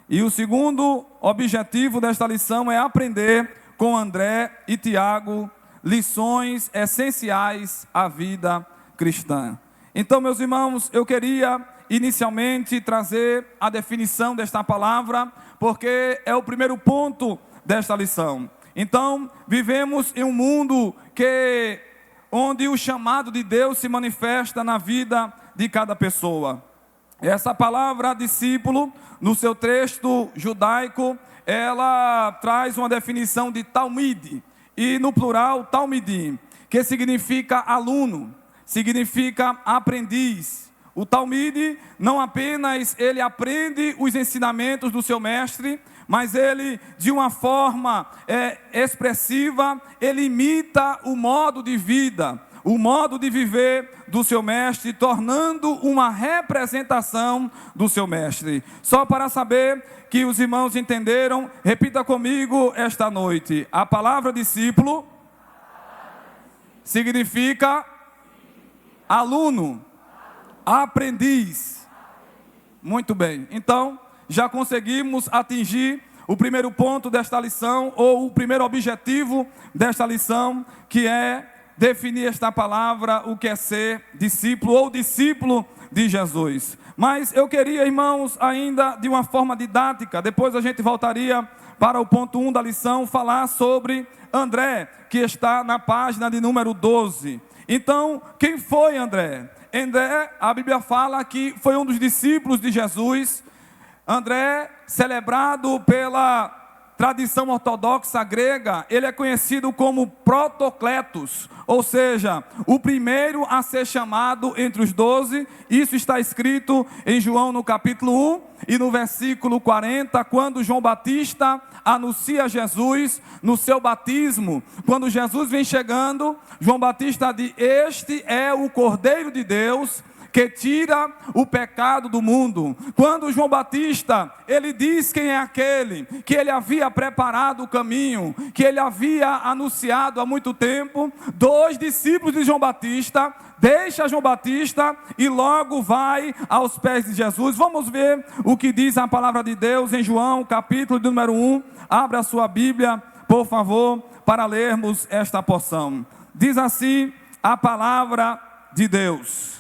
E o segundo objetivo desta lição é aprender com André e Tiago lições essenciais à vida cristã. Então, meus irmãos, eu queria inicialmente trazer a definição desta palavra, porque é o primeiro ponto desta lição. Então, vivemos em um mundo onde o chamado de Deus se manifesta na vida de cada pessoa. Essa palavra discípulo, no seu texto judaico, ela traz uma definição de talmid, e no plural talmidim, que significa aluno, significa aprendiz. O talmid não apenas ele aprende os ensinamentos do seu mestre, mas ele, de uma forma expressiva, ele imita o modo de vida, o modo de viver do seu mestre, tornando uma representação do seu mestre. Só para saber que os irmãos entenderam, repita comigo esta noite. A palavra discípulo significa aluno, aprendiz. Muito bem. Então, já conseguimos atingir o primeiro ponto desta lição, ou o primeiro objetivo desta lição, que é definir esta palavra, o que é ser discípulo ou discípulo de Jesus. Mas eu queria, irmãos, ainda de uma forma didática, depois a gente voltaria para o ponto 1 da lição, falar sobre André, que está na página de número 12. Então, quem foi André? André, a Bíblia fala que foi um dos discípulos de Jesus. André, celebrado pela tradição ortodoxa grega, ele é conhecido como Protocletos, ou seja, o primeiro a ser chamado entre os 12. Isso está escrito em João no capítulo 1 e no versículo 40, quando João Batista anuncia Jesus no seu batismo. Quando Jesus vem chegando, João Batista diz: este é o Cordeiro de Deus que tira o pecado do mundo. Quando João Batista, ele diz quem é aquele, que ele havia preparado o caminho, que ele havia anunciado há muito tempo, 2 discípulos de João Batista, deixa João Batista e logo vai aos pés de Jesus. Vamos ver o que diz a palavra de Deus em João, capítulo de número 1. Abra a sua Bíblia, por favor, para lermos esta porção. Diz assim a palavra de Deus: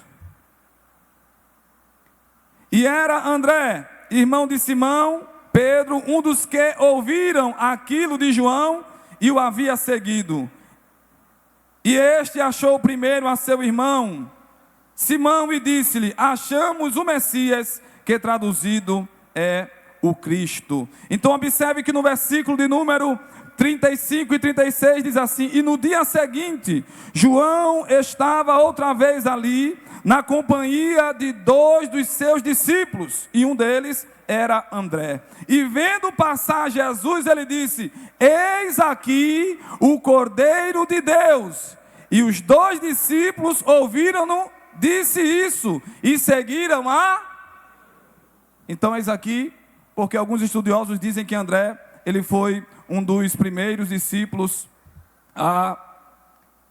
e era André, irmão de Simão, Pedro, um dos que ouviram aquilo de João e o havia seguido. E este achou primeiro a seu irmão Simão e disse-lhe: achamos o Messias, que traduzido é o Cristo. Então observe que no versículo de número 35 e 36 diz assim: e no dia seguinte, João estava outra vez ali, na companhia de 2 dos seus discípulos, e um deles era André. E vendo passar Jesus, ele disse: eis aqui o Cordeiro de Deus. E os 2 discípulos ouviram-no, disse isso, e seguiram a... Então eis aqui, porque alguns estudiosos dizem que André, ele foi um dos primeiros discípulos a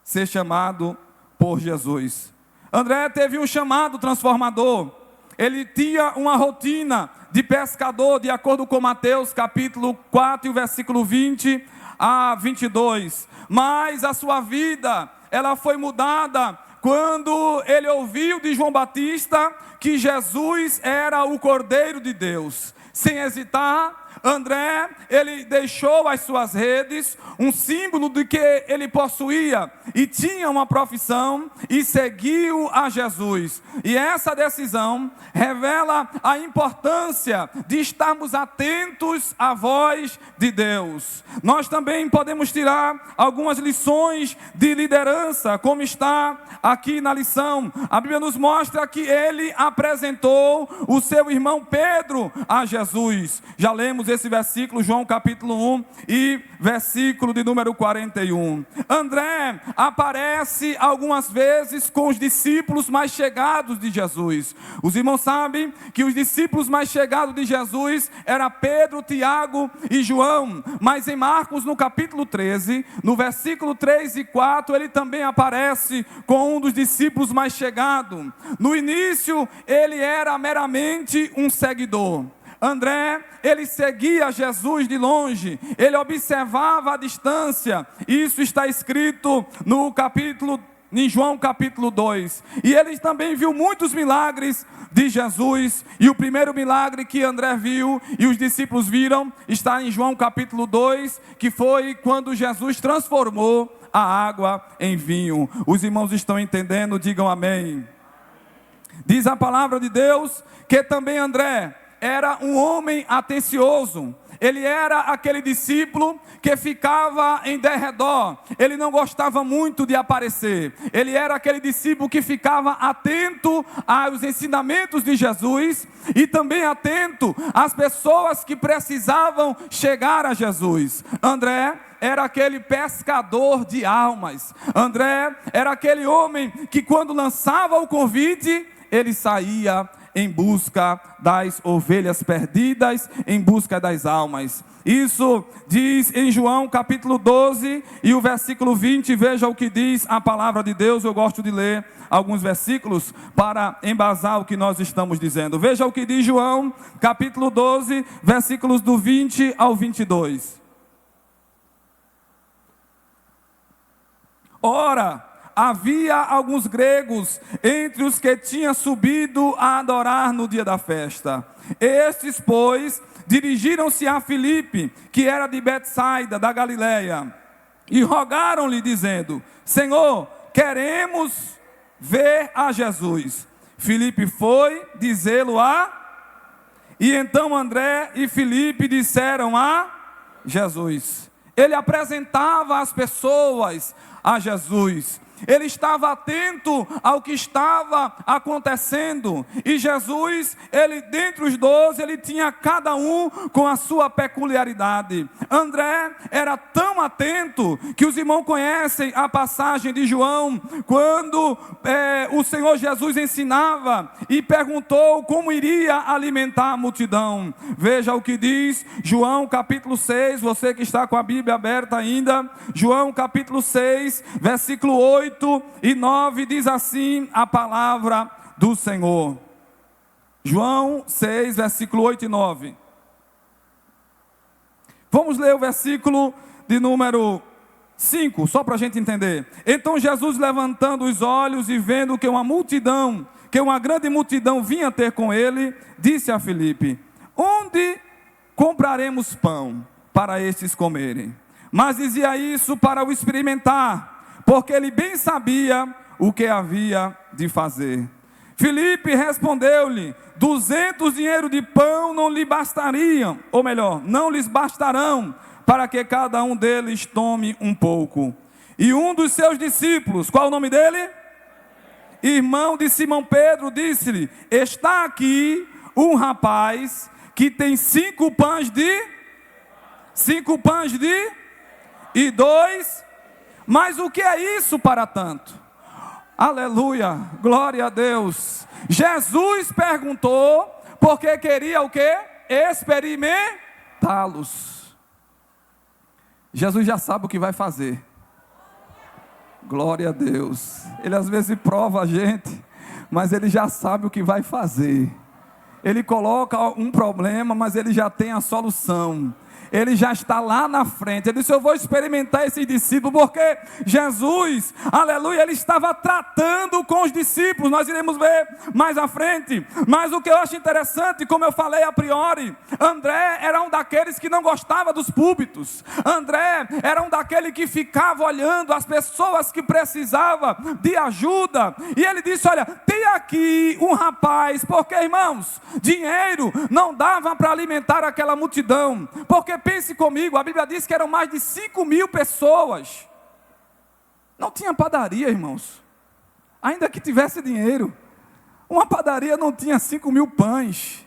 ser chamado por Jesus. André teve um chamado transformador. Ele tinha uma rotina de pescador, de acordo com Mateus capítulo 4, versículo 20 a 22. Mas a sua vida, ela foi mudada quando ele ouviu de João Batista que Jesus era o Cordeiro de Deus. Sem hesitar, André, ele deixou as suas redes, um símbolo de que ele possuía e tinha uma profissão, e seguiu a Jesus. E essa decisão revela a importância de estarmos atentos à voz de Deus. Nós também podemos tirar algumas lições de liderança, como está aqui na lição. A Bíblia nos mostra que ele apresentou o seu irmão Pedro a Jesus. Já lemos esse versículo, João capítulo 1 e versículo de número 41. André aparece algumas vezes com os discípulos mais chegados de Jesus. Os irmãos sabem que os discípulos mais chegados de Jesus eram Pedro, Tiago e João. Mas em Marcos, no capítulo 13, no versículo 3 e 4, ele também aparece com um dos discípulos mais chegados. No início, ele era meramente um seguidor. André, ele seguia Jesus de longe, ele observava a distância. Isso está escrito em João capítulo 2. E ele também viu muitos milagres de Jesus. E o primeiro milagre que André viu e os discípulos viram está em João capítulo 2, que foi quando Jesus transformou a água em vinho. Os irmãos estão entendendo? Digam amém. Diz a palavra de Deus que também André era um homem atencioso. Ele era aquele discípulo que ficava em derredor. Ele não gostava muito de aparecer. Ele era aquele discípulo que ficava atento aos ensinamentos de Jesus e também atento às pessoas que precisavam chegar a Jesus. André era aquele pescador de almas. André era aquele homem que, quando lançava o convite, ele saía em busca das ovelhas perdidas, em busca das almas. Isso diz em João capítulo 12 e o versículo 20, veja o que diz a palavra de Deus. Eu gosto de ler alguns versículos para embasar o que nós estamos dizendo. Veja o que diz João capítulo 12, versículos do 20 ao 22. Ora, havia alguns gregos entre os que tinham subido a adorar no dia da festa. Estes, pois, dirigiram-se a Filipe, que era de Betsaida, da Galileia, e rogaram-lhe, dizendo: Senhor, queremos ver a Jesus. Filipe foi dizê-lo e então André e Filipe disseram a Jesus. Ele apresentava as pessoas a Jesus. Ele estava atento ao que estava acontecendo. E Jesus, ele dentre os 12, ele tinha cada um com a sua peculiaridade. André era tão atento que os irmãos conhecem a passagem de João, quando o Senhor Jesus ensinava e perguntou como iria alimentar a multidão. Veja o que diz João capítulo 6, você que está com a Bíblia aberta ainda. João capítulo 6, versículo 8 e 9, diz assim a palavra do Senhor. João 6, versículo 8 e 9. Vamos ler o versículo de número 5, só para a gente entender. Então Jesus, levantando os olhos e vendo que uma grande multidão vinha ter com ele, disse a Filipe: onde compraremos pão para estes comerem? Mas dizia isso para o experimentar, porque ele bem sabia o que havia de fazer. Filipe respondeu-lhe: 200 dinheiros de pão não lhe bastariam, ou melhor, não lhes bastarão, para que cada um deles tome um pouco. E um dos seus discípulos, qual o nome dele? Irmão de Simão Pedro, disse-lhe: está aqui um rapaz que tem 5 pães e 2. Mas o que é isso para tanto? Aleluia, glória a Deus. Jesus perguntou porque queria o quê? Experimentá-los. Jesus já sabe o que vai fazer. Glória a Deus. Ele às vezes prova a gente, mas ele já sabe o que vai fazer. Ele coloca um problema, mas ele já tem a solução. Ele já está lá na frente. Ele disse: eu vou experimentar esse discípulo, porque Jesus, aleluia, ele estava tratando com os discípulos. Nós iremos ver mais à frente. Mas o que eu acho interessante, como eu falei a priori, André era um daqueles que não gostava dos púlpitos. André era um daquele que ficava olhando as pessoas que precisavam de ajuda. E ele disse: olha, tem aqui um rapaz, porque, irmãos, dinheiro não dava para alimentar aquela multidão. Porque pense comigo, a Bíblia diz que eram mais de 5.000 pessoas. Não tinha padaria, irmãos. Ainda que tivesse dinheiro, uma padaria não tinha 5.000 pães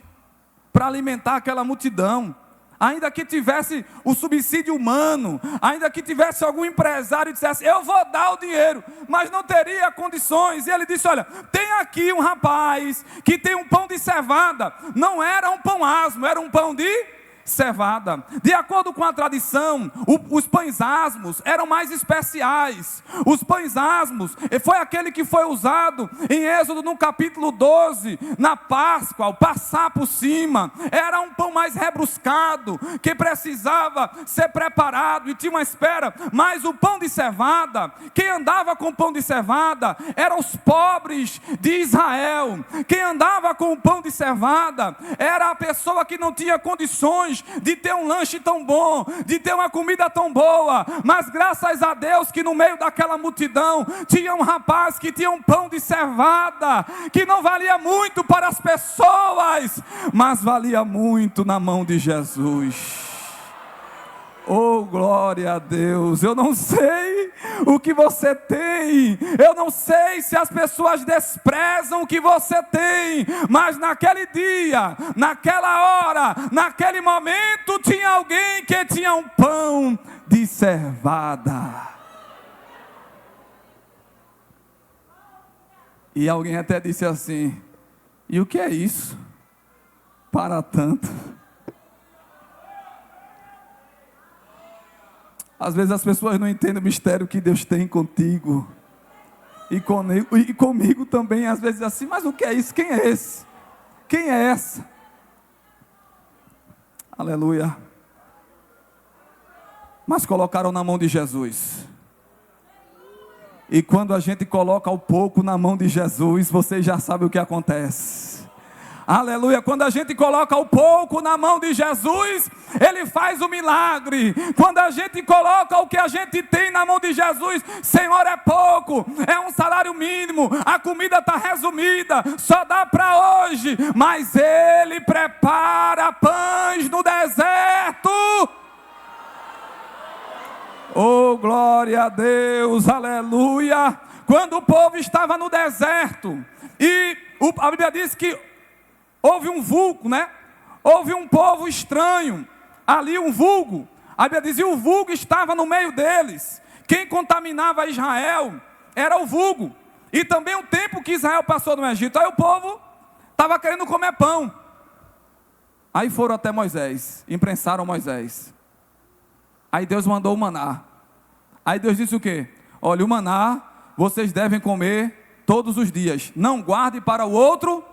para alimentar aquela multidão. Ainda que tivesse o subsídio humano, ainda que tivesse algum empresário e dissesse: eu vou dar o dinheiro, mas não teria condições. E ele disse: olha, tem aqui um rapaz que tem um pão de cevada. Não era um pão asmo, era um pão de cevada. De acordo com a tradição, os pães asmos eram mais especiais. Os pães asmos foi aquele que foi usado em Êxodo no capítulo 12, na Páscoa, o passar por cima. Era um pão mais rebruscado, que precisava ser preparado e tinha uma espera. Mas o pão de cevada, quem andava com o pão de cevada eram os pobres de Israel. Quem andava com o pão de cevada era a pessoa que não tinha condições de ter um lanche tão bom, de ter uma comida tão boa, mas graças a Deus que no meio daquela multidão tinha um rapaz que tinha um pão de cevada, que não valia muito para as pessoas, mas valia muito na mão de Jesus. Oh, glória a Deus. Eu não sei o que você tem, eu não sei se as pessoas desprezam o que você tem, mas naquele dia, naquela hora, naquele momento, tinha alguém que tinha um pão de cevada. E alguém até disse assim: e o que é isso? Para tanto. Às vezes as pessoas não entendem o mistério que Deus tem contigo. E comigo também, às vezes assim, mas o que é isso? Quem é esse? Quem é essa? Aleluia. Mas colocaram na mão de Jesus. E quando a gente coloca o pouco na mão de Jesus, você já sabe o que acontece. Aleluia, quando a gente coloca o pouco na mão de Jesus, Ele faz o milagre. Quando a gente coloca o que a gente tem na mão de Jesus, Senhor, é pouco, é um salário mínimo, a comida está resumida, só dá para hoje, mas Ele prepara pães no deserto. Oh, glória a Deus, aleluia. Quando o povo estava no deserto, e a Bíblia diz que houve um vulgo, né? Houve um povo estranho, ali um vulgo. A Bíblia dizia, o vulgo estava no meio deles. Quem contaminava Israel era o vulgo. E também o tempo que Israel passou no Egito. Aí o povo estava querendo comer pão. Aí foram até Moisés, imprensaram Moisés. Aí Deus mandou o maná. Aí Deus disse o quê? Olha, o maná vocês devem comer todos os dias. Não guarde para o outro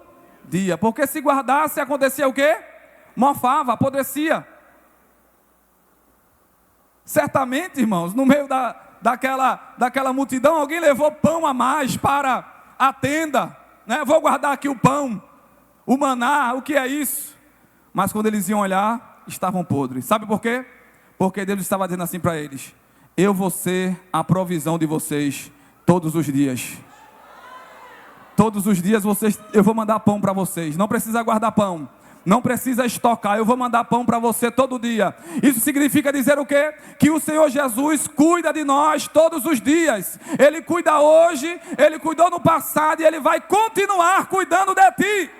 dia, porque se guardasse, acontecia o quê? Mofava, apodrecia. Certamente, irmãos, no meio daquela multidão, alguém levou pão a mais para a tenda, né? Vou guardar aqui o pão, o maná, o que é isso? Mas quando eles iam olhar, estavam podres. Sabe por quê? Porque Deus estava dizendo assim para eles: eu vou ser a provisão de vocês todos os dias. Todos os dias eu vou mandar pão para vocês. Não precisa guardar pão, não precisa estocar, eu vou mandar pão para você todo dia. Isso significa dizer o quê? Que o Senhor Jesus cuida de nós todos os dias. Ele cuida hoje, Ele cuidou no passado e Ele vai continuar cuidando de ti.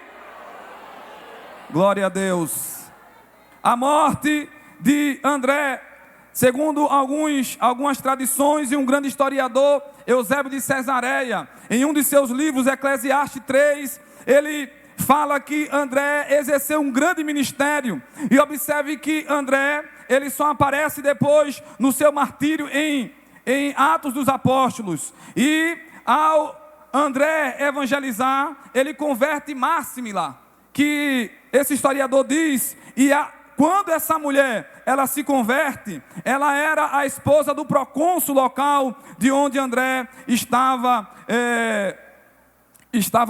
Glória a Deus. A morte de André, segundo algumas tradições e um grande historiador, Eusébio de Cesareia, em um de seus livros, Eclesiastes 3, ele fala que André exerceu um grande ministério. E observe que André, ele só aparece depois no seu martírio em Atos dos Apóstolos. E ao André evangelizar, ele converte Márcimila, que esse historiador diz, quando essa mulher, ela se converte, ela era a esposa do procônsul local, de onde André estava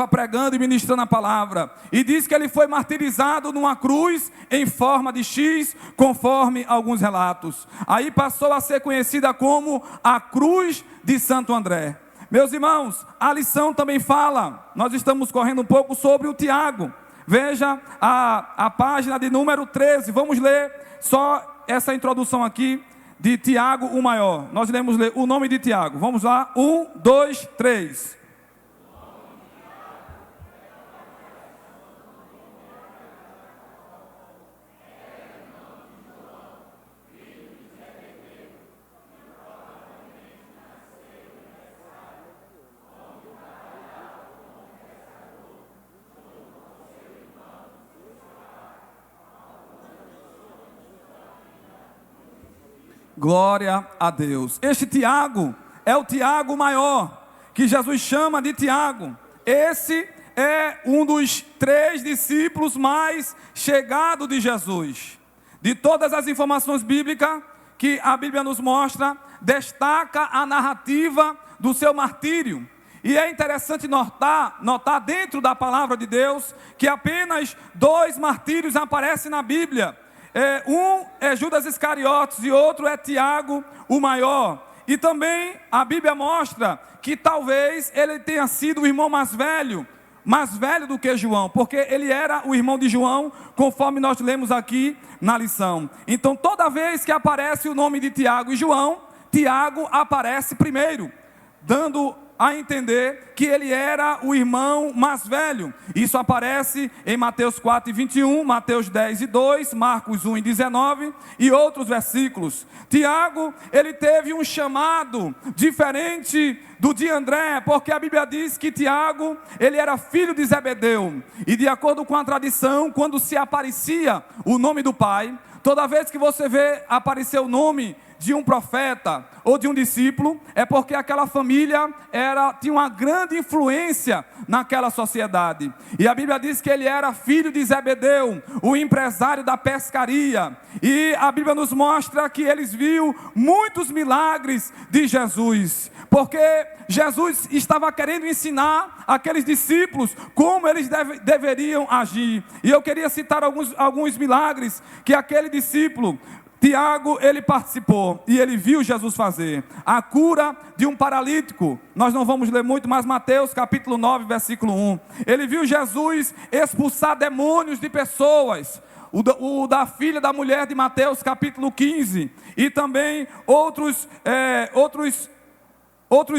pregando e ministrando a palavra. E diz que ele foi martirizado numa cruz em forma de X, conforme alguns relatos. Aí passou a ser conhecida como a cruz de Santo André. Meus irmãos, a lição também fala, nós estamos correndo um pouco sobre o Tiago. Veja a página de número 13, vamos ler só essa introdução aqui de Tiago, o maior. Nós iremos ler o nome de Tiago, vamos lá, 1, 2, 3. Glória a Deus. Este Tiago é o Tiago maior, que Jesus chama de Tiago. Esse é um dos 3 discípulos mais chegados de Jesus. De todas as informações bíblicas que a Bíblia nos mostra, destaca a narrativa do seu martírio. E é interessante notar dentro da palavra de Deus, que apenas 2 martírios aparecem na Bíblia. Um é Judas Iscariotes e outro é Tiago, o maior. E também a Bíblia mostra que talvez ele tenha sido o irmão mais velho do que João, porque ele era o irmão de João, conforme nós lemos aqui na lição. Então, toda vez que aparece o nome de Tiago e João, Tiago aparece primeiro, dando a entender que ele era o irmão mais velho. Isso aparece em Mateus 4:21, Mateus 10:2, Marcos 1:19 e outros versículos. Tiago, ele teve um chamado diferente do de André, porque a Bíblia diz que Tiago, ele era filho de Zebedeu. E de acordo com a tradição, quando se aparecia o nome do pai, toda vez que você vê aparecer o nome de um profeta ou de um discípulo, é porque aquela família tinha uma grande influência naquela sociedade. E a Bíblia diz que ele era filho de Zebedeu, o empresário da pescaria. E a Bíblia nos mostra que eles viram muitos milagres de Jesus, porque Jesus estava querendo ensinar aqueles discípulos como eles deveriam agir. E eu queria citar alguns milagres que aquele discípulo Tiago, ele participou e ele viu Jesus fazer. A cura de um paralítico, nós não vamos ler muito, mas Mateus capítulo 9, versículo 1. Ele viu Jesus expulsar demônios de pessoas. O da filha da mulher de Mateus capítulo 15. E também outros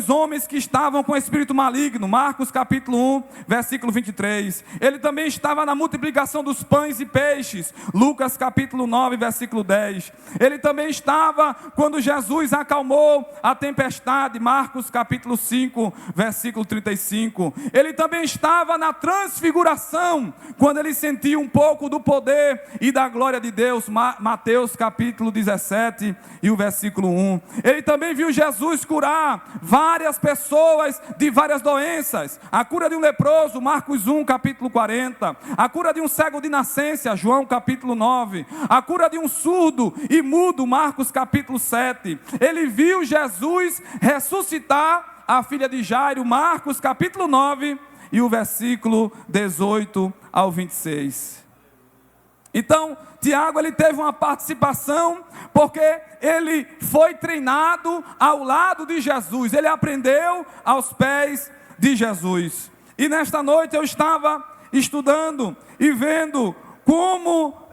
homens que estavam com espírito maligno, Marcos capítulo 1, versículo 23. Ele também estava na multiplicação dos pães e peixes, Lucas capítulo 9, versículo 10. Ele também estava quando Jesus acalmou a tempestade, Marcos capítulo 5, versículo 35. Ele também estava na transfiguração, quando ele sentiu um pouco do poder e da glória de Deus, Mateus capítulo 17 e o versículo 1. Ele também viu Jesus curar várias pessoas de várias doenças. A cura de um leproso, Marcos 1, capítulo 40. A cura de um cego de nascença, João capítulo 9. A cura de um surdo e mudo, Marcos capítulo 7. Ele viu Jesus ressuscitar a filha de Jairo, Marcos capítulo 9 e o versículo 18 ao 26. Então, Tiago, ele teve uma participação, porque ele foi treinado ao lado de Jesus, ele aprendeu aos pés de Jesus. E nesta noite eu estava estudando e vendo como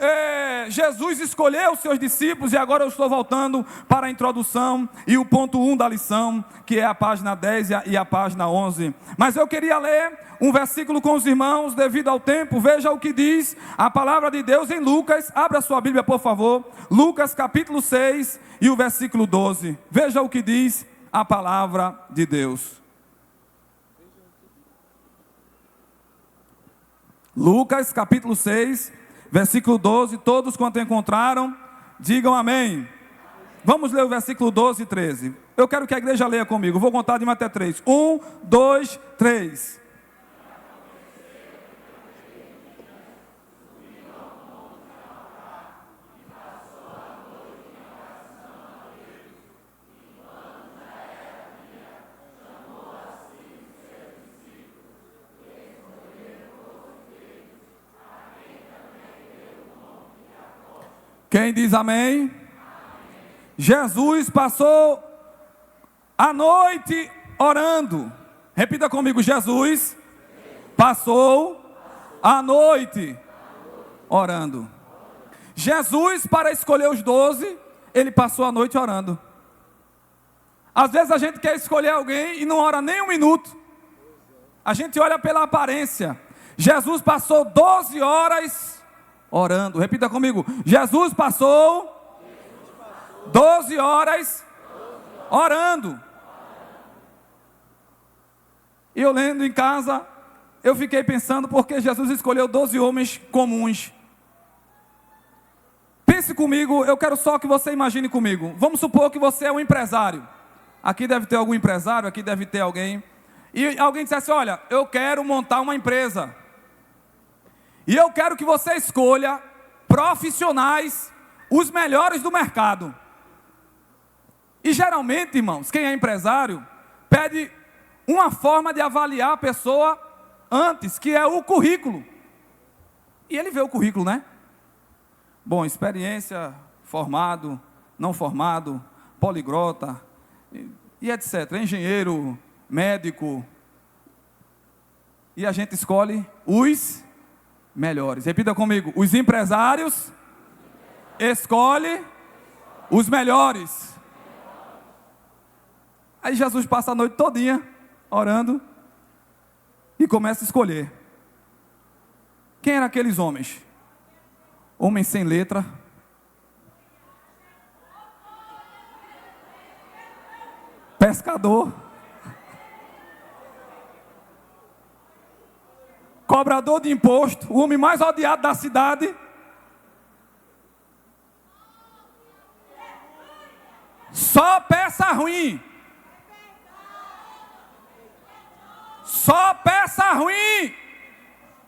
Jesus escolheu os seus discípulos, e agora eu estou voltando para a introdução e o ponto 1 da lição, que é a página 10 e a página 11. Mas eu queria ler um versículo com os irmãos, devido ao tempo. Veja o que diz a palavra de Deus em Lucas. Abra sua Bíblia, por favor. Lucas capítulo 6 e o versículo 12. Veja o que diz a palavra de Deus. Lucas capítulo 6, versículo 12. Todos quanto encontraram, digam amém. Vamos ler o versículo 12 e 13. Eu quero que a igreja leia comigo. Vou contar de 1 até 3. 1, 2, 3. Quem diz amém? Jesus passou a noite orando. Repita comigo: Jesus passou a noite orando. Jesus, para escolher os 12, ele passou a noite orando. Às vezes a gente quer escolher alguém e não ora nem um minuto. A gente olha pela aparência. Jesus passou 12 horas orando. Repita comigo: Jesus passou 12 horas orando. E eu lendo em casa, eu fiquei pensando, porque Jesus escolheu 12 homens comuns. Pense comigo, eu quero só que você imagine comigo. Vamos supor que você é um empresário. Aqui deve ter algum empresário, aqui deve ter alguém. E alguém dissesse, olha, eu quero montar uma empresa. E eu quero que você escolha profissionais, os melhores do mercado. E geralmente, irmãos, quem é empresário, pede uma forma de avaliar a pessoa antes, que é o currículo. E ele vê o currículo, né? Bom, experiência, formado, não formado, poliglota, e etc. Engenheiro, médico. E a gente escolhe os melhores. Repita comigo, os empresários escolhem os melhores. Aí Jesus passa a noite todinha orando e começa a escolher. Quem eram aqueles homens? Homens sem letra, pescador, cobrador de imposto, o homem mais odiado da cidade, só peça ruim, só peça ruim,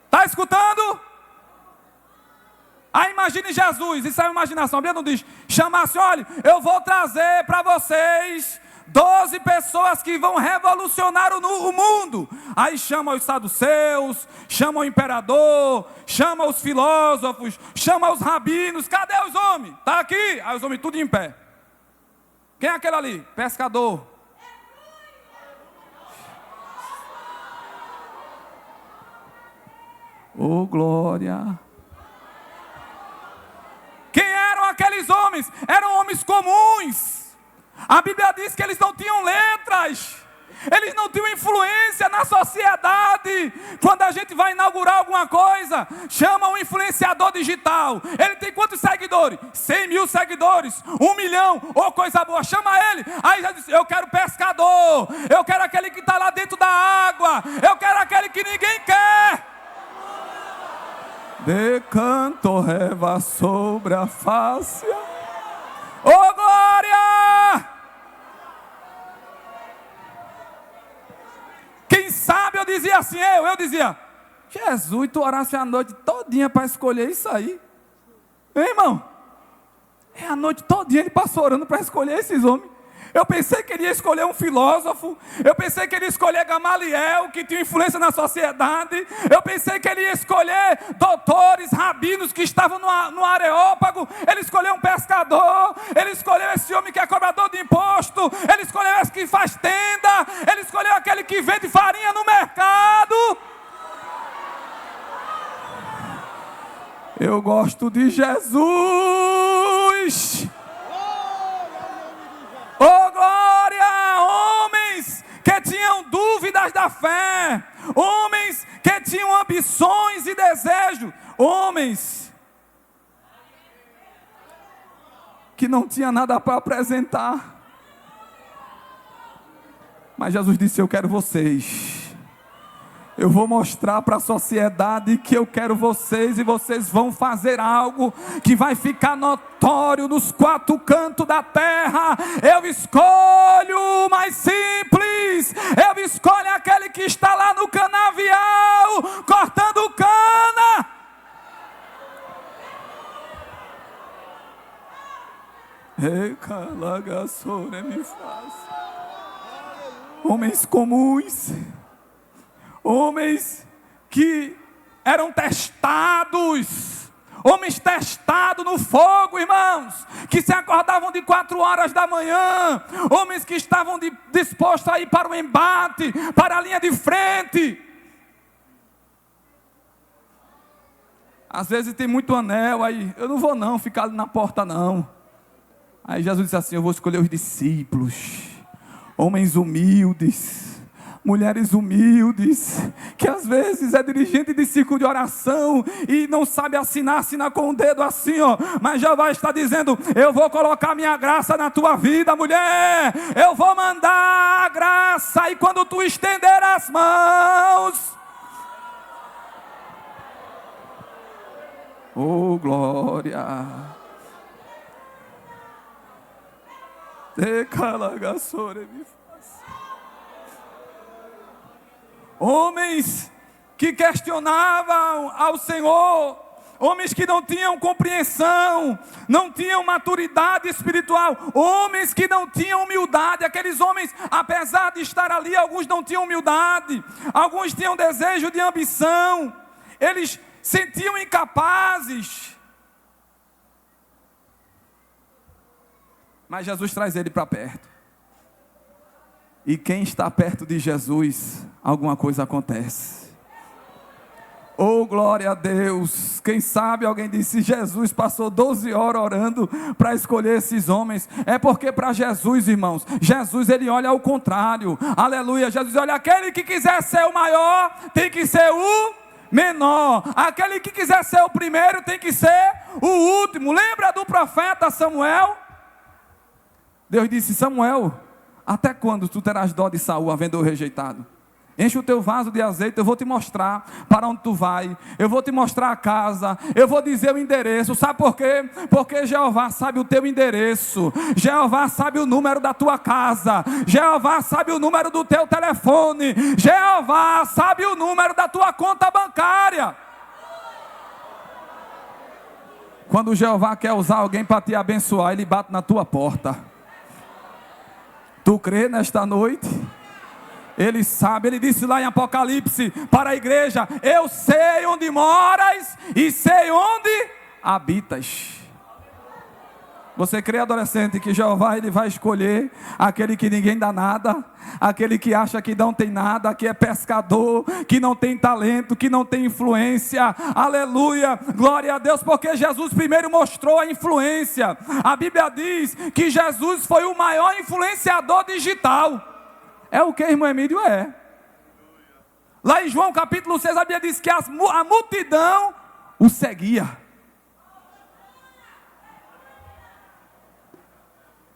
está escutando? Aí imagine Jesus, isso é uma imaginação, a Bíblia não diz, chamasse, olha, eu vou trazer para vocês 12 pessoas que vão revolucionar o mundo. Aí chama os saduceus, chama o imperador, chama os filósofos, chama os rabinos, cadê os homens? Está aqui, aí os homens tudo em pé. Quem é aquele ali? Pescador. Oh glória. Quem eram aqueles homens? Eram homens comuns. A Bíblia diz que eles não tinham letras. Eles não tinham influência na sociedade. Quando a gente vai inaugurar alguma coisa, chama um influenciador digital. Ele tem quantos seguidores? 100 mil seguidores, 1 milhão, ou coisa boa, chama ele. Aí já diz, eu quero pescador, eu quero aquele que está lá dentro da água, eu quero aquele que ninguém quer. De canto reva sobre a face. Oh glória! Quem sabe eu dizia assim, eu dizia, Jesus, tu orasse a noite todinha para escolher isso aí. Hein, irmão? É a noite todinha ele passou orando para escolher esses homens. Eu pensei que ele ia escolher um filósofo. Eu pensei que ele ia escolher Gamaliel, que tinha influência na sociedade. Eu pensei que ele ia escolher doutores, rabinos que estavam no Areópago. Ele escolheu um pescador. Ele escolheu esse homem que é cobrador de imposto. Ele escolheu esse que faz tenda. Ele escolheu aquele que vende farinha no mercado. Eu gosto de Jesus. Oh glória! Homens que tinham dúvidas da fé, homens que tinham ambições e desejos, homens que não tinham nada para apresentar. Mas Jesus disse, eu quero vocês. Eu vou mostrar para a sociedade que eu quero vocês, e vocês vão fazer algo que vai ficar notório nos 4 cantos da terra. Eu escolho o mais simples, eu escolho aquele que está lá no canavial, cortando cana. Homens comuns, homens que eram testados, homens testados no fogo, irmãos, que se acordavam de 4 horas da manhã, homens que estavam dispostos a ir para o embate, para a linha de frente. Às vezes tem muito anel, aí eu não vou não, ficar ali na porta não. Aí Jesus disse assim, eu vou escolher os discípulos, homens humildes, mulheres humildes, que às vezes é dirigente de círculo de oração e não sabe assinar, assina com o dedo assim, ó. Mas já vai estar dizendo, eu vou colocar minha graça na tua vida, mulher. Eu vou mandar a graça, e quando tu estender as mãos, oh glória, Homens que questionavam ao Senhor, homens que não tinham compreensão, não tinham maturidade espiritual, homens que não tinham humildade. Aqueles homens, apesar de estar ali, alguns não tinham humildade, alguns tinham desejo de ambição, eles sentiam incapazes. Mas Jesus traz ele para perto. E quem está perto de Jesus, alguma coisa acontece. Oh, glória a Deus. Quem sabe alguém disse: Jesus passou 12 horas orando para escolher esses homens. É porque para Jesus, irmãos, Jesus ele olha ao contrário. Aleluia. Jesus olha: aquele que quiser ser o maior tem que ser o menor. Aquele que quiser ser o primeiro tem que ser o último. Lembra do profeta Samuel? Deus disse: Samuel, até quando tu terás dó de Saul, havendo-o rejeitado? Enche o teu vaso de azeite, eu vou te mostrar para onde tu vai, eu vou te mostrar a casa, eu vou dizer o endereço. Sabe por quê? Porque Jeová sabe o teu endereço, Jeová sabe o número da tua casa, Jeová sabe o número do teu telefone, Jeová sabe o número da tua conta bancária. Quando Jeová quer usar alguém para te abençoar, ele bate na tua porta. Tu crê nesta noite? Ele sabe, ele disse lá em Apocalipse para a igreja: eu sei onde moras e sei onde habitas. Você crê, adolescente, que Jeová ele vai escolher aquele que ninguém dá nada, aquele que acha que não tem nada, que é pescador, que não tem talento, que não tem influência? Aleluia, glória a Deus, porque Jesus primeiro mostrou a influência. A Bíblia diz que Jesus foi o maior influenciador digital. É o que, irmão Emílio? É. Lá em João capítulo 6, a Bíblia diz que a multidão o seguia.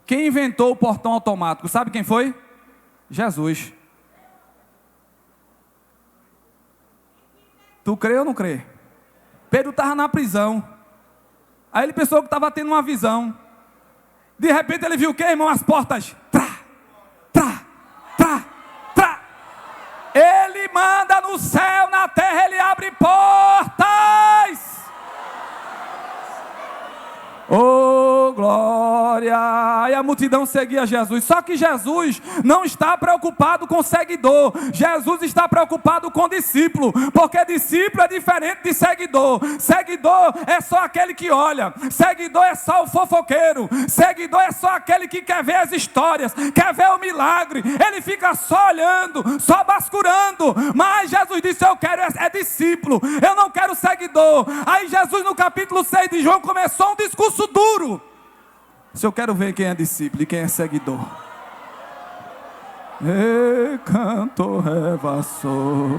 Quem inventou o portão automático, sabe quem foi? Jesus. Tu crê ou não crê? Pedro estava na prisão. Aí ele pensou que estava tendo uma visão. De repente ele viu o que, irmão? As portas. Ele manda no céu, na terra, ele abre portas. Oh, glória! E a multidão seguia Jesus. Só que Jesus não está preocupado com seguidor. Jesus está preocupado com discípulo. Porque discípulo é diferente de seguidor. Seguidor é só aquele que olha. Seguidor é só o fofoqueiro. Seguidor é só aquele que quer ver as histórias, quer ver o milagre. Ele fica só olhando, só basculando. Mas Jesus disse: eu quero é discípulo, eu não quero seguidor. Aí Jesus no capítulo 6 de João começou um discurso duro. Se eu quero ver quem é discípulo e quem é seguidor. E canto revassou,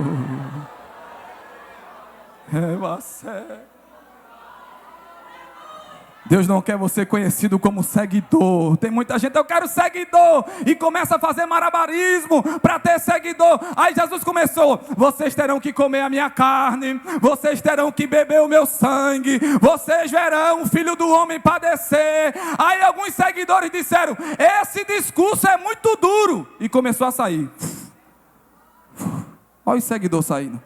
revassé. Deus não quer você conhecido como seguidor. Tem muita gente: eu quero seguidor, e começa a fazer malabarismo para ter seguidor. Aí Jesus começou: vocês terão que comer a minha carne, vocês terão que beber o meu sangue, vocês verão o Filho do Homem padecer. Aí alguns seguidores disseram: esse discurso é muito duro, e começou a sair. Olha os seguidores saindo,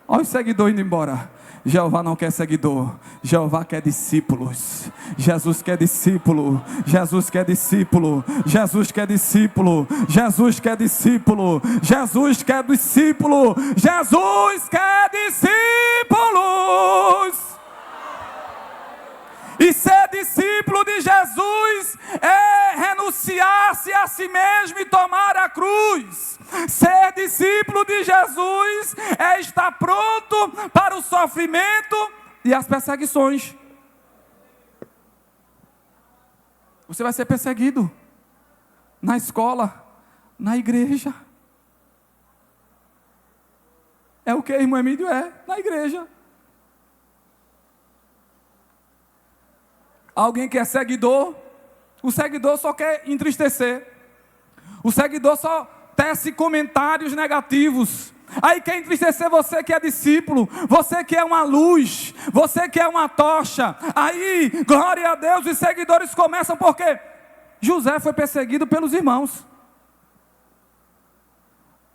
olha os seguidores indo embora. Jeová não quer seguidor, Jeová quer discípulos. Jesus quer discípulo, Jesus quer discípulo, Jesus quer discípulo, Jesus quer discípulo, Jesus quer discípulo, Jesus quer discípulos. E ser discípulo de Jesus é renunciar-se a si mesmo e tomar a cruz. Ser discípulo de Jesus é estar pronto para o sofrimento e as perseguições. Você vai ser perseguido na escola, na igreja. É o que, irmão Emílio? É na igreja. Alguém que é seguidor, o seguidor só quer entristecer. O seguidor só tece comentários negativos. Aí quer entristecer você que é discípulo, você que é uma luz, Você quer uma tocha. Aí, glória a Deus, os seguidores começam porque José foi perseguido pelos irmãos.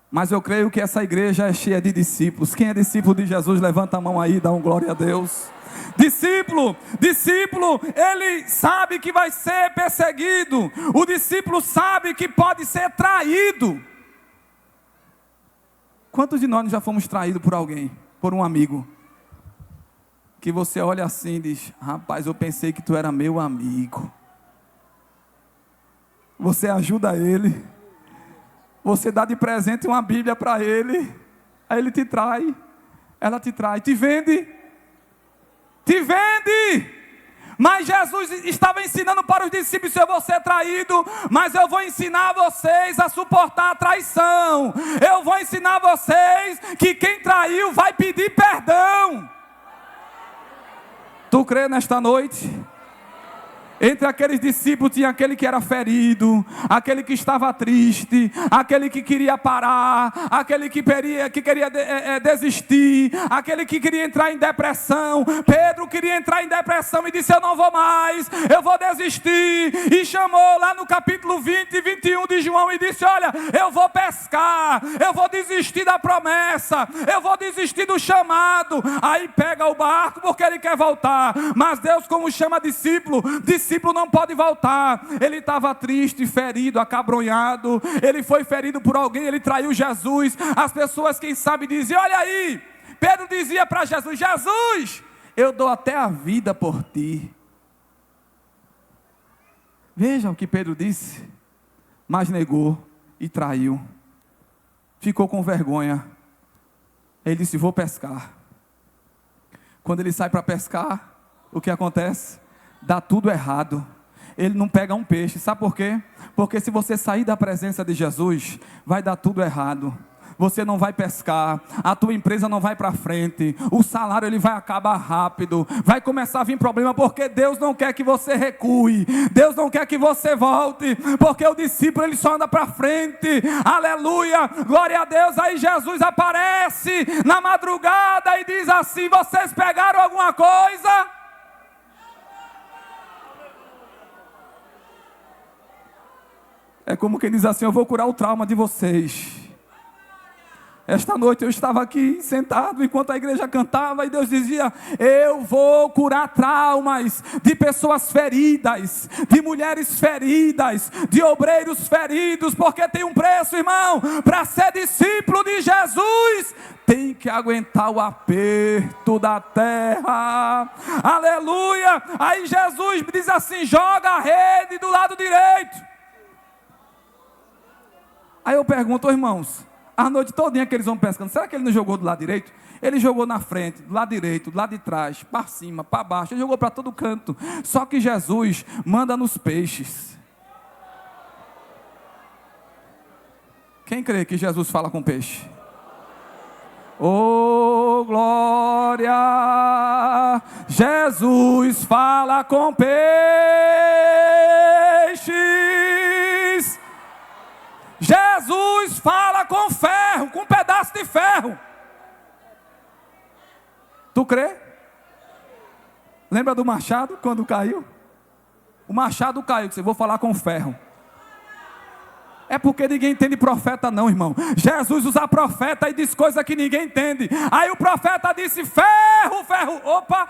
Mas eu creio que essa igreja é cheia de discípulos. Quem é discípulo de Jesus, levanta a mão aí e dá um glória a Deus. Discípulo, ele sabe que vai ser perseguido. O discípulo sabe que pode ser traído. Quantos de nós já fomos traídos por alguém, por um amigo? Que você olha assim e diz: rapaz, eu pensei que tu era meu amigo. Você ajuda ele. Você dá de presente uma Bíblia para ele. Aí ele te trai. Ela te trai. Te vende. Te vende. Mas Jesus estava ensinando para os discípulos: eu vou ser traído, mas eu vou ensinar vocês a suportar a traição. Eu vou ensinar vocês que quem traiu vai pedir perdão. Tu crê nesta noite? Entre aqueles discípulos tinha aquele que era ferido, aquele que estava triste, aquele que queria parar, aquele que queria desistir, aquele que queria entrar em depressão. Pedro queria entrar em depressão e disse: eu não vou mais, eu vou desistir. E chamou lá no capítulo 20 e 21 de João e disse: olha, eu vou pescar, eu vou desistir da promessa, eu vou desistir do chamado. Aí pega o barco porque ele quer voltar. Mas Deus, como chama discípulo não pode voltar. Ele estava triste, ferido, acabronhado. Ele foi ferido por alguém, ele traiu Jesus. As pessoas, quem sabe, diziam: olha aí, Pedro dizia para Jesus: Jesus, eu dou até a vida por ti. Vejam o que Pedro disse. Mas negou e traiu. Ficou com vergonha. Ele disse: vou pescar. Quando ele sai para pescar, o que acontece? Dá tudo errado. Ele não pega um peixe. Sabe por quê? Porque se você sair da presença de Jesus, vai dar tudo errado. Você não vai pescar, a tua empresa não vai para frente, o salário ele vai acabar rápido, vai começar a vir problema, porque Deus não quer que você recue, Deus não quer que você volte, porque o discípulo ele só anda para frente. Aleluia, glória a Deus. Aí Jesus aparece na madrugada e diz assim: vocês pegaram alguma coisa? É como quem diz assim: eu vou curar o trauma de vocês. Esta noite eu estava aqui sentado enquanto a igreja cantava e Deus dizia: eu vou curar traumas de pessoas feridas, de mulheres feridas, de obreiros feridos, porque tem um preço, irmão. Para ser discípulo de Jesus, tem que aguentar o aperto da terra. Aleluia. Aí Jesus diz assim: joga a rede do lado direito. Aí eu pergunto: irmãos, a noite todinha que eles vão pescando, será que ele não jogou do lado direito? Ele jogou na frente, do lado direito, do lado de trás, para cima, para baixo, ele jogou para todo canto. Só que Jesus manda nos peixes. Quem crê que Jesus fala com peixe? Oh, glória! Jesus fala com peixes. Jesus fala com ferro, com um pedaço de ferro. Tu crê? Lembra do machado quando caiu? O machado caiu, disse: vou falar com ferro. É porque ninguém entende profeta não, irmão. Jesus usa profeta e diz coisa que ninguém entende. Aí o profeta disse: ferro, ferro. Opa!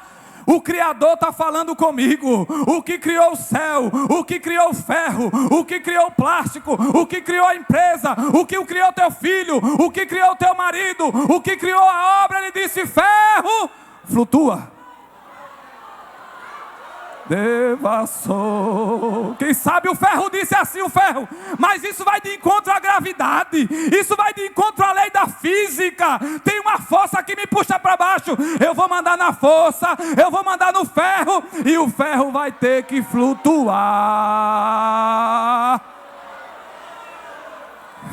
O Criador está falando comigo. O que criou o céu, o que criou o ferro, o que criou o plástico, o que criou a empresa, o que criou teu filho, o que criou teu marido, o que criou a obra. Ele disse: ferro, flutua. Devassou. Quem sabe o ferro disse assim, o ferro, mas isso vai de encontro à gravidade, isso vai de encontro à lei da física. Tem uma força que me puxa para baixo, eu vou mandar na força, eu vou mandar no ferro, e o ferro vai ter que flutuar.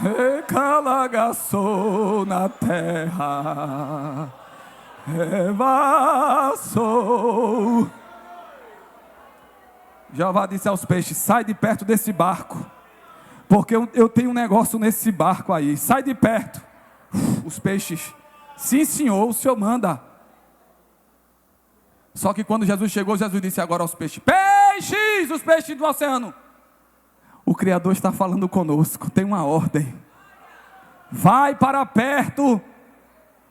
Recalagaçou na terra, revassou. Jeová disse aos peixes: sai de perto desse barco, porque eu tenho um negócio nesse barco aí, sai de perto. Os peixes: sim senhor, o senhor manda. Só que quando Jesus chegou, Jesus disse agora aos peixes: peixes, os peixes do oceano. O Criador está falando conosco, tem uma ordem. Vai para perto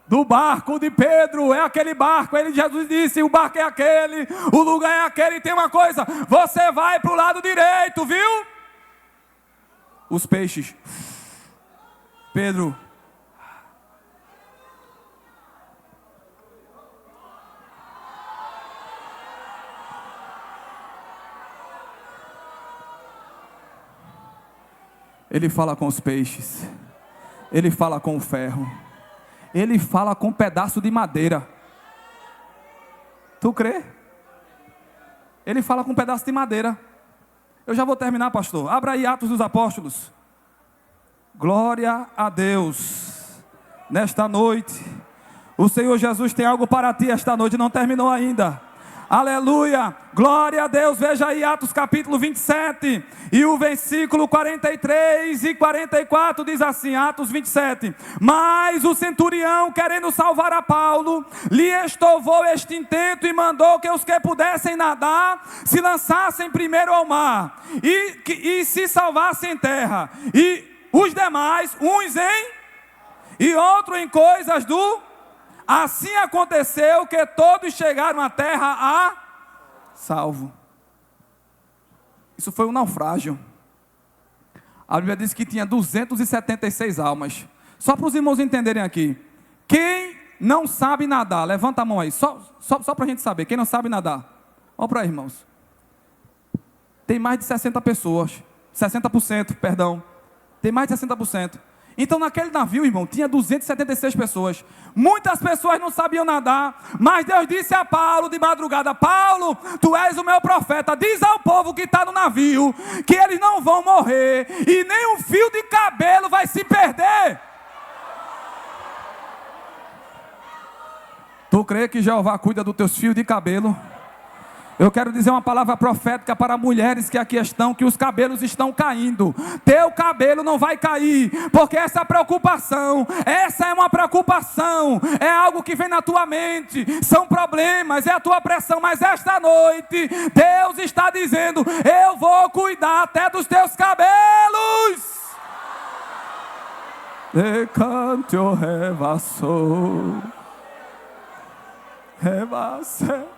do barco de Pedro, é aquele barco. Jesus disse: o barco é aquele, o lugar é aquele. E tem uma coisa: você vai para o lado direito, viu? Os peixes. Pedro. Ele fala com os peixes. Ele fala com o ferro. Ele fala com um pedaço de madeira. Tu crê? Ele fala com um pedaço de madeira. Eu já vou terminar, pastor. Abra aí Atos dos Apóstolos. Glória a Deus. Nesta noite, o Senhor Jesus tem algo para ti esta noite. Não terminou ainda. Aleluia, glória a Deus. Veja aí Atos capítulo 27 e o versículo 43 e 44 diz assim, Atos 27. Mas o centurião, querendo salvar a Paulo, lhe estouvou este intento e mandou que os que pudessem nadar se lançassem primeiro ao mar e se salvassem em terra, e os demais, uns em e outro em coisas do... Assim aconteceu que todos chegaram à terra a salvo. Isso foi um naufrágio. A Bíblia diz que tinha 276 almas. Só para os irmãos entenderem aqui. Quem não sabe nadar, levanta a mão aí. Só para a gente saber. Quem não sabe nadar. Olha para aí, irmãos. Tem mais de 60 pessoas. 60%, perdão. Tem mais de 60%. Então naquele navio, irmão, tinha 276 pessoas. Muitas pessoas não sabiam nadar, mas Deus disse a Paulo de madrugada: Paulo, tu és o meu profeta, diz ao povo que está no navio, que eles não vão morrer, e nem um fio de cabelo vai se perder. Tu crê que Jeová cuida dos teus fios de cabelo? Eu quero dizer uma palavra profética para mulheres que aqui estão, que os cabelos estão caindo. Teu cabelo não vai cair, porque essa preocupação, essa é uma preocupação, é algo que vem na tua mente, são problemas, é a tua pressão, mas esta noite, Deus está dizendo: eu vou cuidar até dos teus cabelos. Decante-o revassou, revassou.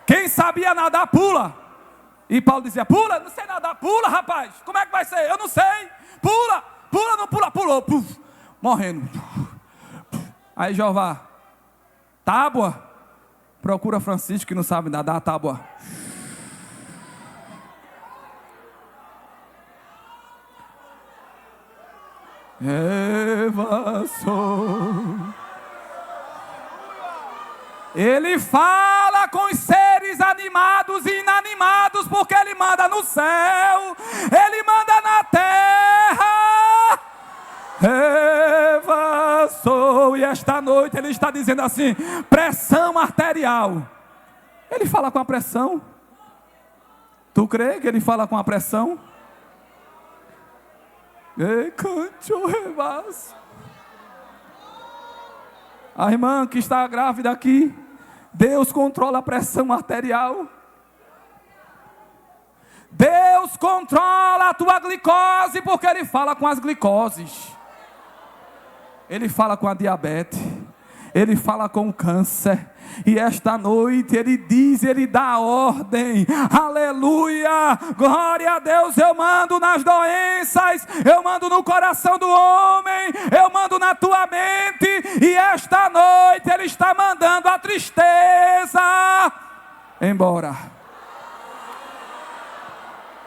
Quem sabia nadar, pula. E Paulo dizia: pula, não sei nadar, pula, rapaz. Como é que vai ser? Eu não sei. Pula, pula, não pula, pulou. Puf, morrendo. Aí Jeová: tábua. Procura Francisco que não sabe nadar, tábua. Revassou. Ele fala com os seres animados e inanimados, porque Ele manda no céu, Ele manda na terra. Revassou. E esta noite Ele está dizendo assim: pressão arterial. Ele fala com a pressão. Tu crê que Ele fala com a pressão? E cante o revasso. A irmã que está grávida aqui, Deus controla a pressão arterial. Deus controla a tua glicose, porque Ele fala com as glicoses. Ele fala com a diabetes. Ele fala com o câncer. E esta noite Ele diz, Ele dá a ordem. Aleluia, glória a Deus. Eu mando nas doenças, eu mando no coração do homem, eu mando na tua mente. E esta noite Ele está mandando a tristeza embora.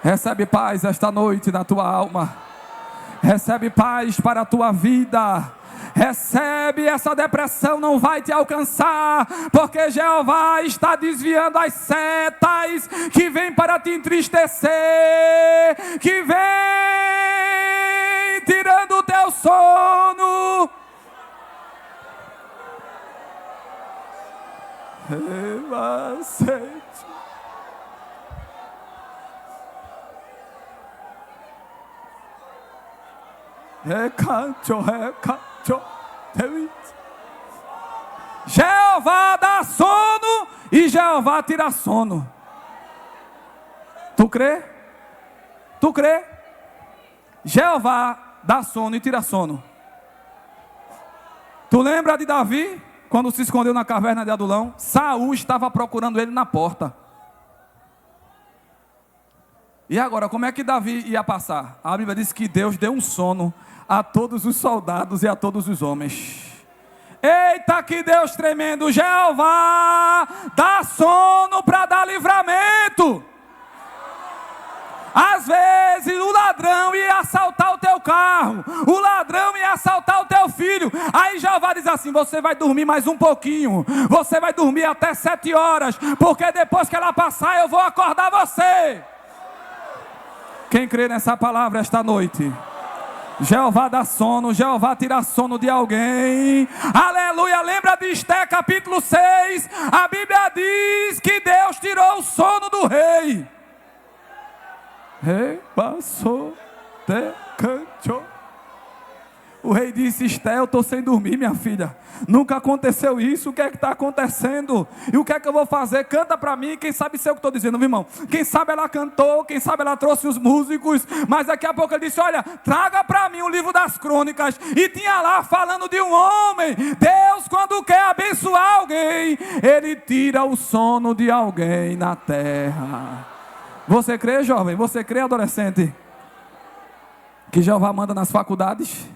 Recebe paz esta noite na tua alma. Recebe paz para a tua vida. Recebe, essa depressão não vai te alcançar, porque Jeová está desviando as setas que vêm para te entristecer, que vêm tirando o teu sono. Jeová Jeová dá sono e Jeová tira sono. Tu crê? Tu crê? Jeová dá sono e tira sono. Tu lembra de Davi? Quando se escondeu na caverna de Adulão, Saul estava procurando ele na porta. E agora, como é que Davi ia passar? A Bíblia diz que Deus deu um sono a todos os soldados e a todos os homens. Eita, que Deus tremendo! Jeová dá sono para dar livramento. Às vezes o ladrão ia assaltar o teu carro, o ladrão ia assaltar o teu filho. Aí Jeová diz assim: você vai dormir mais um pouquinho, você vai dormir até 7 horas, porque depois que ela passar eu vou acordar você. Quem crê nessa palavra esta noite? Jeová dá sono, Jeová tira sono de alguém. Aleluia, lembra de Esté capítulo 6? A Bíblia diz que Deus tirou o sono do rei. Rei passou, te cantou. O rei disse: Esté, eu estou sem dormir, minha filha. Nunca aconteceu isso. O que é que está acontecendo? E o que é que eu vou fazer? Canta para mim. Quem sabe sei o que estou dizendo, meu irmão. Quem sabe ela cantou, quem sabe ela trouxe os músicos. Mas daqui a pouco ele disse: olha, traga para mim o livro das crônicas. E tinha lá falando de um homem. Deus, quando quer abençoar alguém, Ele tira o sono de alguém na terra. Você crê, jovem? Você crê, adolescente, que Jeová manda nas faculdades?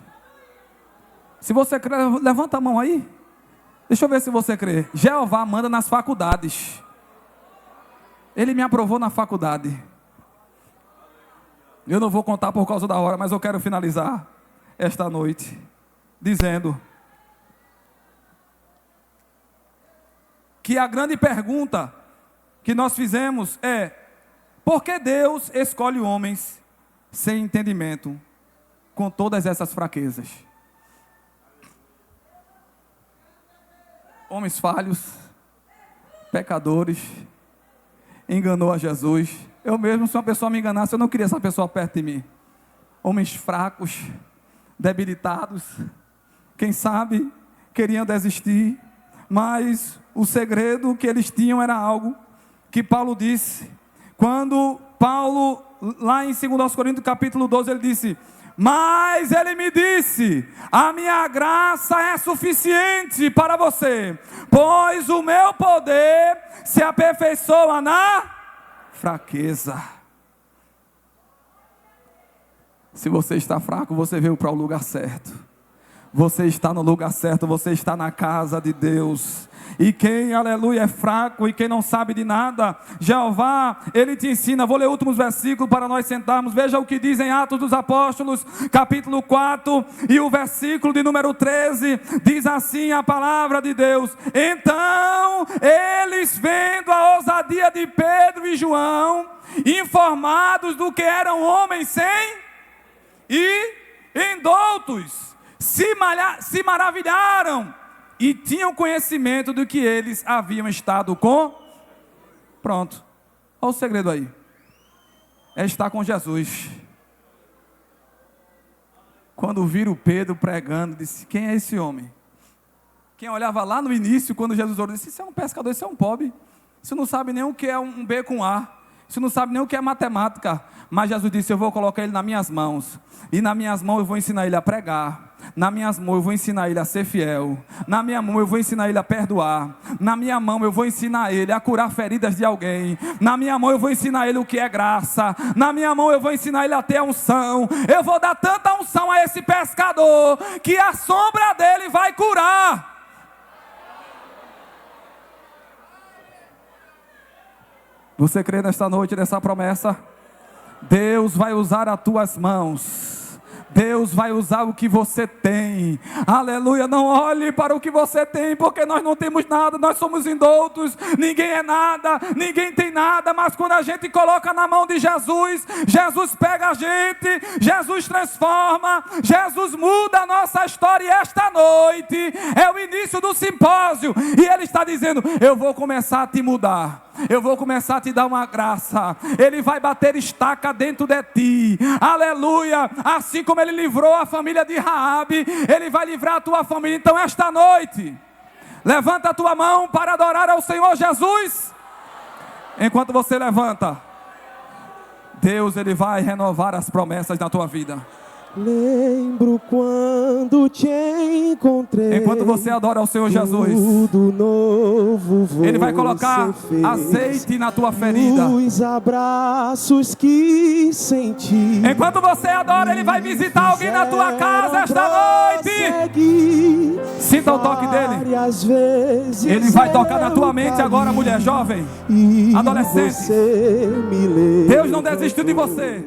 Se você crê, levanta a mão aí. Deixa eu ver se você crê. Jeová manda nas faculdades. Ele me aprovou na faculdade. Eu não vou contar por causa da hora, mas eu quero finalizar esta noite dizendo que a grande pergunta que nós fizemos é: por que Deus escolhe homens sem entendimento, com todas essas fraquezas? Homens falhos, pecadores, enganou a Jesus. Eu mesmo, se uma pessoa me enganasse, eu não queria essa pessoa perto de mim. Homens fracos, debilitados, quem sabe queriam desistir, mas o segredo que eles tinham era algo que Paulo disse. Quando Paulo, lá em 2 Coríntios capítulo 12, ele disse: mas ele me disse: a minha graça é suficiente para você, pois o meu poder se aperfeiçoa na fraqueza. Se você está fraco, você veio para o lugar certo. Você está no lugar certo, você está na casa de Deus. E quem, aleluia, é fraco e quem não sabe de nada, Jeová, Ele te ensina. Vou ler últimos versículos para nós sentarmos. Veja o que diz em Atos dos Apóstolos, capítulo 4, e o versículo de número 13, diz assim a palavra de Deus: então, eles vendo a ousadia de Pedro e João, informados do que eram homens sem e indoutos, se maravilharam e tinham conhecimento do que eles haviam estado com. Pronto, olha o segredo aí, é estar com Jesus. Quando viram Pedro pregando, disse: quem é esse homem? Quem olhava lá no início, quando Jesus orou, disse: isso é um pescador, isso é um pobre, isso não sabe nem o que é um B com A, isso não sabe nem o que é matemática. Mas Jesus disse: eu vou colocar ele nas minhas mãos, e nas minhas mãos eu vou ensinar ele a pregar, nas minhas mãos eu vou ensinar ele a ser fiel, na minha mão eu vou ensinar ele a perdoar, na minha mão eu vou ensinar ele a curar feridas de alguém, na minha mão eu vou ensinar ele o que é graça, na minha mão eu vou ensinar ele a ter a unção. Eu vou dar tanta unção a esse pescador, que a sombra dele vai curar. Você crê nesta noite, nessa promessa? Deus vai usar as tuas mãos. Deus vai usar o que você tem. Aleluia, não olhe para o que você tem, porque nós não temos nada, nós somos indoutos, ninguém é nada, ninguém tem nada, mas quando a gente coloca na mão de Jesus, Jesus pega a gente, Jesus transforma, Jesus muda a nossa história. E esta noite é o início do simpósio, e Ele está dizendo: eu vou começar a te mudar, eu vou começar a te dar uma graça. Ele vai bater estaca dentro de ti, aleluia, assim como Ele livrou a família de Raabe, Ele vai livrar a tua família. Então esta noite, Levanta a tua mão para adorar ao Senhor Jesus. Enquanto você levanta, Deus, Ele vai renovar as promessas na tua vida. Lembro quando te encontrei. Enquanto você adora ao Senhor Jesus, tudo novo Ele vai colocar azeite na tua ferida. Os abraços que senti. Enquanto você adora, Ele vai visitar alguém na tua casa esta noite. Sinta o toque dele. Ele vai tocar na tua mente agora, mulher jovem, adolescente. Deus não desistiu de você.